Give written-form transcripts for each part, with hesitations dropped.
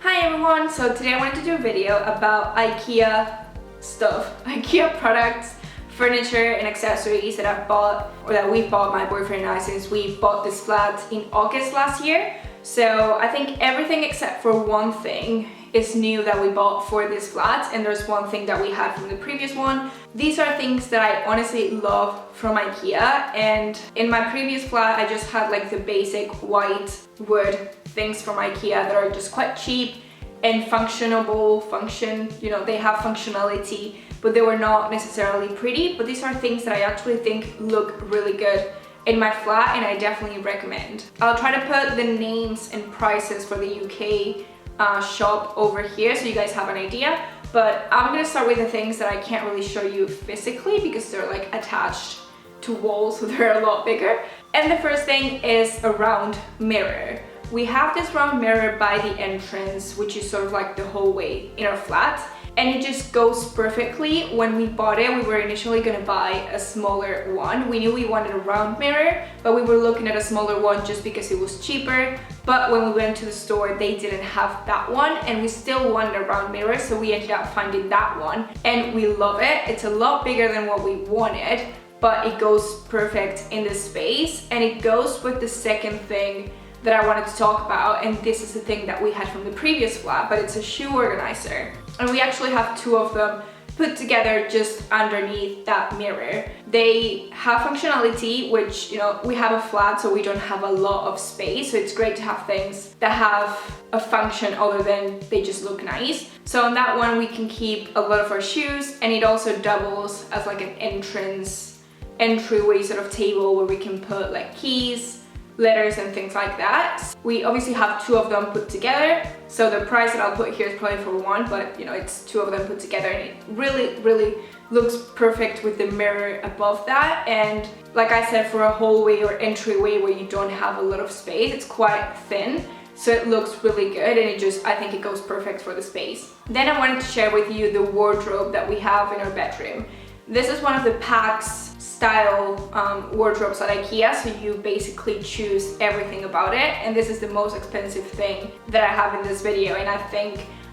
Hi everyone, so today I wanted to do a video about IKEA stuff, IKEA products, furniture and accessories that I've bought, or that we've bought, my boyfriend and I, since we bought this flat in August last year. So I think everything except for one thing is new that we bought for this flat, and there's one thing that we had from the previous one. These are things that I honestly love from IKEA, and in my previous flat I just had like the basic white wood things from IKEA that are just quite cheap and they have functionality, but they were not necessarily pretty. But these are things that I actually think look really good in my flat, and I definitely recommend. I'll try to put the names and prices for the UK shop over here so you guys have an idea, but I'm gonna start with the things that I can't really show you physically because they're like attached to walls, so they're a lot bigger. And the first thing is a round mirror. We have this round mirror by the entrance, which is sort of like the hallway in our flat, and it just goes perfectly. When we bought it, we were initially gonna buy a smaller one. We knew we wanted a round mirror, but we were looking at a smaller one just because it was cheaper. But when we went to the store, they didn't have that one, and we still wanted a round mirror, so we ended up finding that one, and we love it. It's a lot bigger than what we wanted, but it goes perfect in the space, and it goes with the second thing that I wanted to talk about, and this is the thing that we had from the previous flat, but it's a shoe organizer. And we actually have two of them put together just underneath that mirror. They have functionality, which, you know, we have a flat, so we don't have a lot of space, so it's great to have things that have a function other than they just look nice. So on that one, we can keep a lot of our shoes, and it also doubles as like an entryway sort of table where we can put like keys, letters and things like that. We obviously have two of them put together, so the price that I'll put here is probably for one, but you know, it's two of them put together, and it really looks perfect with the mirror above that. And like I said, for a hallway or entryway where you don't have a lot of space, it's quite thin, so it looks really good, and I think it goes perfect for the space. Then I wanted to share with you the wardrobe that we have in our bedroom. This is one of the PAX style wardrobes at IKEA, so you basically choose everything about it, and this is the most expensive thing that I have in this video, and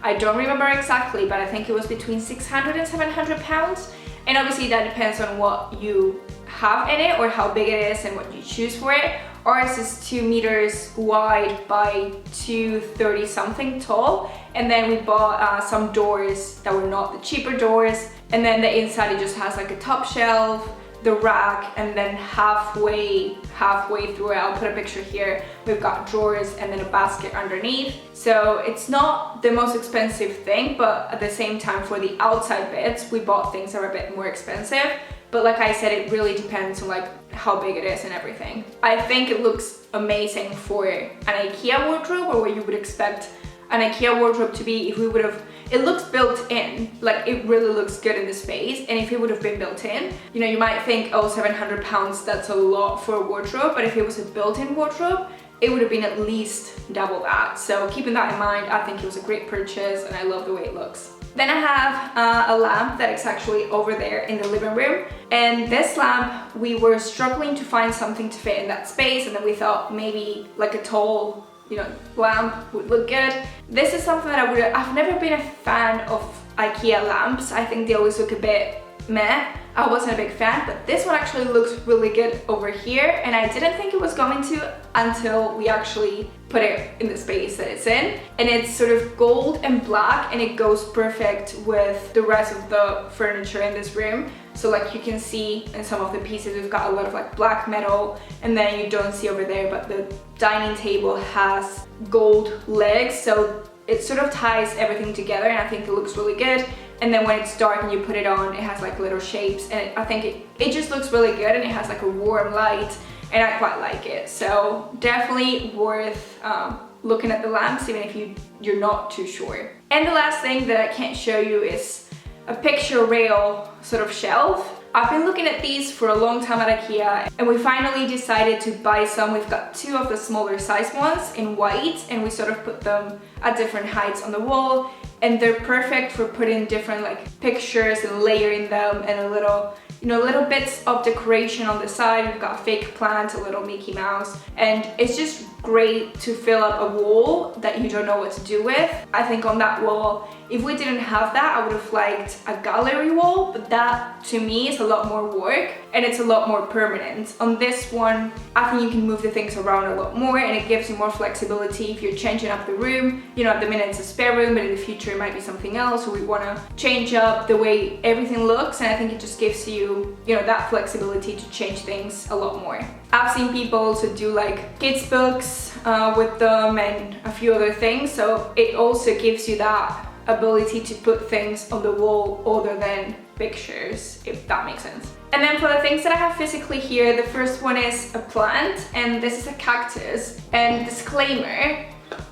I don't remember exactly, but I think it was between 600 and 700 pounds, and obviously that depends on what you have in it or how big it is and what you choose for it. Ours is 2 meters wide by 230 something tall, and then we bought some doors that were not the cheaper doors, and then the inside it just has like a top shelf, the rack, and then halfway through it, I'll put a picture here, we've got drawers and then a basket underneath. So it's not the most expensive thing, but at the same time, for the outside bits, we bought things that are a bit more expensive. But like I said, it really depends on like how big it is and everything. I think it looks amazing for an IKEA wardrobe, or what you would expect an IKEA wardrobe to be if we would have. It looks built in, like it really looks good in the space, and if it would have been built in, you know, you might think, oh, 700 pounds, that's a lot for a wardrobe, but if it was a built-in wardrobe, it would have been at least double that. So keeping that in mind, I think it was a great purchase, and I love the way it looks. Then I have a lamp that is actually over there in the living room, and this lamp, we were struggling to find something to fit in that space, and then we thought maybe like a tall, you know, lamp would look good. This is something that I've never been a fan of IKEA lamps. I think they always look a bit meh. I wasn't a big fan, but this one actually looks really good over here, and I didn't think it was going to until we actually put it in the space that it's in. And it's sort of gold and black, and it goes perfect with the rest of the furniture in this room. So like you can see in some of the pieces, we've got a lot of like black metal, and then you don't see over there, but the dining table has gold legs, so it sort of ties everything together, and I think it looks really good. And then when it's dark and you put it on, it has like little shapes, and I think it just looks really good, and it has like a warm light, and I quite like it. So definitely worth looking at the lamps, even if you're not too sure. And the last thing that I can't show you is a picture rail sort of shelf. I've been looking at these for a long time at IKEA, and we finally decided to buy some. We've got two of the smaller size ones in white, and we sort of put them at different heights on the wall, and they're perfect for putting different like pictures and layering them, and a little, you know, little bits of decoration on the side. We've got a fake plant, a little Mickey Mouse, and it's just great to fill up a wall that you don't know what to do with. I think on that wall, if we didn't have that, I would have liked a gallery wall, but that to me is a lot more work and it's a lot more permanent. On this one, I think you can move the things around a lot more and it gives you more flexibility if you're changing up the room. You know, at the minute it's a spare room, but in the future it might be something else, or we want to change up the way everything looks, and I think it just gives you, you know, that flexibility to change things a lot more. I've seen people also do like kids books with them and a few other things, so it also gives you that ability to put things on the wall other than pictures, if that makes sense. And then for the things that I have physically here, the first one is a plant, and this is a cactus. And disclaimer,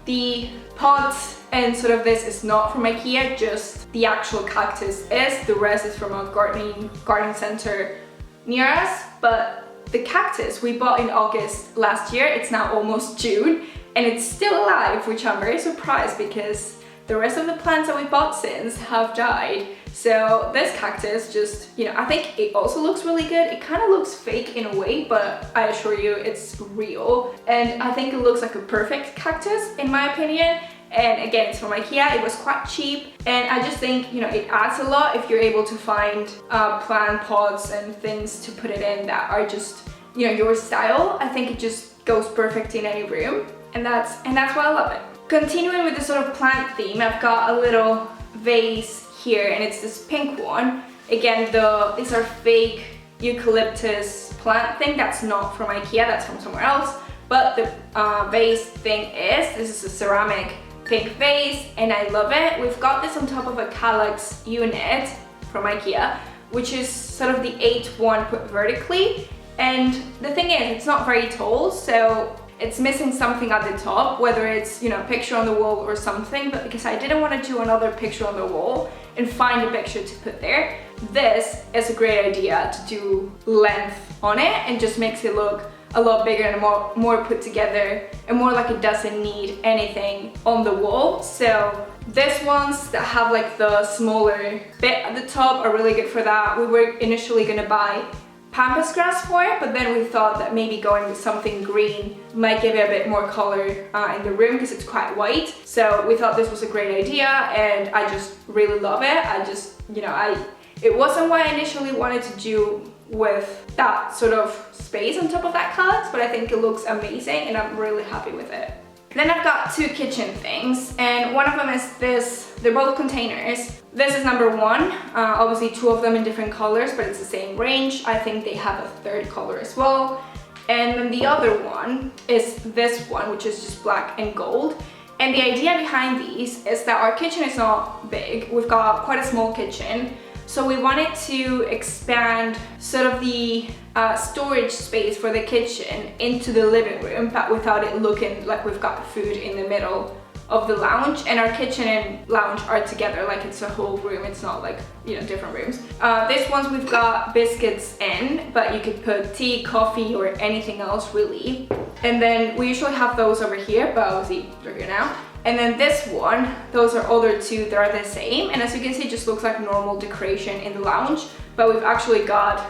the pot and sort of this is not from Ikea, just the actual cactus is. The rest is from a garden center near us. But the cactus we bought in August last year, it's now almost June, and it's still alive, which I'm very surprised because the rest of the plants that we bought since have died. So this cactus just, you know, I think it also looks really good. It kind of looks fake in a way, but I assure you it's real. And I think it looks like a perfect cactus in my opinion. And again, it's from Ikea, it was quite cheap. And I just think, you know, it adds a lot if you're able to find plant pots and things to put it in that are just, you know, your style. I think it just goes perfect in any room. And that's why I love it. Continuing with the sort of plant theme, I've got a little vase here, and it's this pink one. Again, these are fake eucalyptus plant thing. That's not from Ikea, that's from somewhere else. But the vase thing this is a ceramic pink vase, and I love it. We've got this on top of a Cactus unit from Ikea, which is sort of the 8-1 put vertically. And the thing is, it's not very tall, so it's missing something at the top, whether it's, you know, a picture on the wall or something, but because I didn't want to do another picture on the wall and find a picture to put there, this is a great idea to do length on it and just makes it look a lot bigger and more put together and more like it doesn't need anything on the wall. So these ones that have like the smaller bit at the top are really good for that. We were initially gonna buy pampas grass for it, but then we thought that maybe going with something green might give it a bit more color in the room because it's quite white. So we thought this was a great idea, and I just really love it. I just, you know, it wasn't what I initially wanted to do with that sort of space on top of that cactus, but I think it looks amazing and I'm really happy with it. Then I've got two kitchen things, and one of them is this. They're both containers. This is number one. Obviously two of them in different colors, but it's the same range. I think they have a third color as well. And then the other one is this one, which is just black and gold. And the idea behind these is that our kitchen is not big. We've got quite a small kitchen. So we wanted to expand sort of the storage space for the kitchen into the living room, but without it looking like we've got food in the middle of the lounge. And our kitchen and lounge are together, like it's a whole room. It's not like, you know, different rooms. This one's we've got biscuits in, but you could put tea, coffee, or anything else really. And then we usually have those over here, but obviously they're here now. And then this one, those are other two, they're the same. And as you can see, it just looks like normal decoration in the lounge, but we've actually got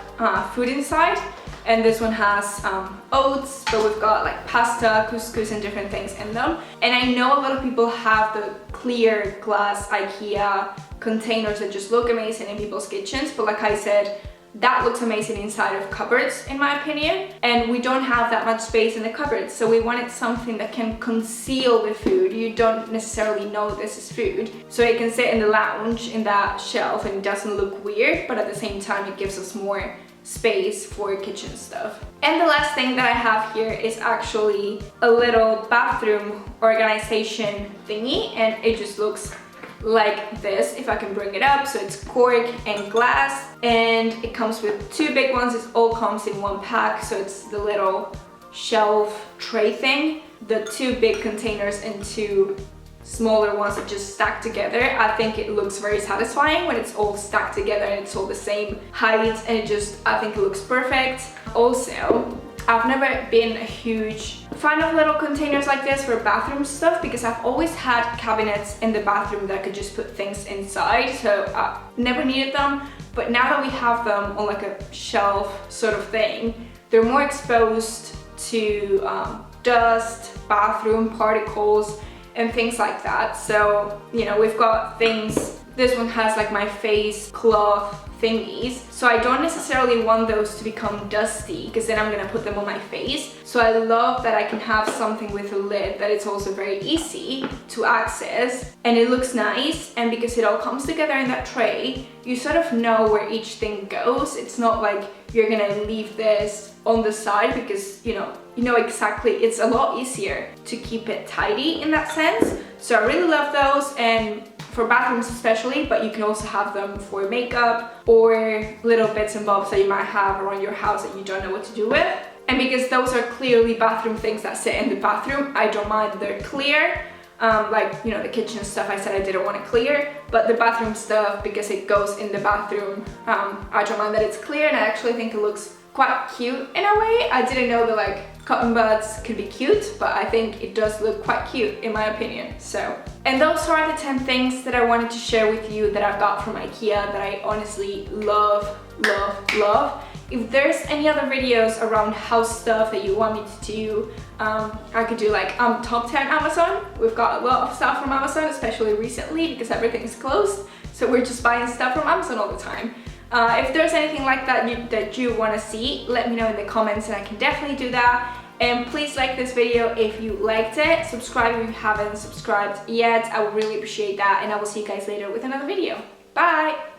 food inside. And this one has oats, but we've got like pasta, couscous, and different things in them. And I know a lot of people have the clear glass Ikea containers that just look amazing in people's kitchens, but like I said, that looks amazing inside of cupboards in my opinion, and we don't have that much space in the cupboards, so we wanted something that can conceal the food. You don't necessarily know this is food, so it can sit in the lounge in that shelf and it doesn't look weird, but at the same time it gives us more space for kitchen stuff. And the last thing that I have here is actually a little bathroom organization thingy, and it just looks like this, if I can bring it up. So it's cork and glass, and it comes with two big ones. It all comes in one pack, so it's the little shelf tray thing, the two big containers and two smaller ones that just stack together. I think it looks very satisfying when it's all stacked together and it's all the same height, and it just, I think it looks perfect. Also, I've never been a huge fan of little containers like this for bathroom stuff because I've always had cabinets in the bathroom that I could just put things inside, so I never needed them. But now that we have them on like a shelf sort of thing, they're more exposed to dust, bathroom particles, and things like that. So, you know, we've got things, this one has like my face cloth thingies, so I don't necessarily want those to become dusty because then I'm gonna put them on my face. So I love that I can have something with a lid that it's also very easy to access and it looks nice, and because it all comes together in that tray, you sort of know where each thing goes. It's not like you're gonna leave this on the side because you know exactly. It's a lot easier to keep it tidy in that sense. So I really love those, and for bathrooms especially, but you can also have them for makeup or little bits and bobs that you might have around your house that you don't know what to do with. And because those are clearly bathroom things that sit in the bathroom, I don't mind that they're clear. Like, you know, the kitchen stuff I said I didn't want to clear, but the bathroom stuff, because it goes in the bathroom, I don't mind that it's clear, and I actually think it looks quite cute in a way. I didn't know that like cotton buds could be cute, but I think it does look quite cute in my opinion. So, and those are the 10 things that I wanted to share with you that I got from Ikea that I honestly love. If there's any other videos around house stuff that you want me to do, I could do like top 10 Amazon. We've got a lot of stuff from Amazon, especially recently because everything's closed, so we're just buying stuff from Amazon all the time. If there's anything like that you want to see, let me know in the comments and I can definitely do that. And please like this video if you liked it. Subscribe if you haven't subscribed yet. I would really appreciate that, and I will see you guys later with another video. Bye!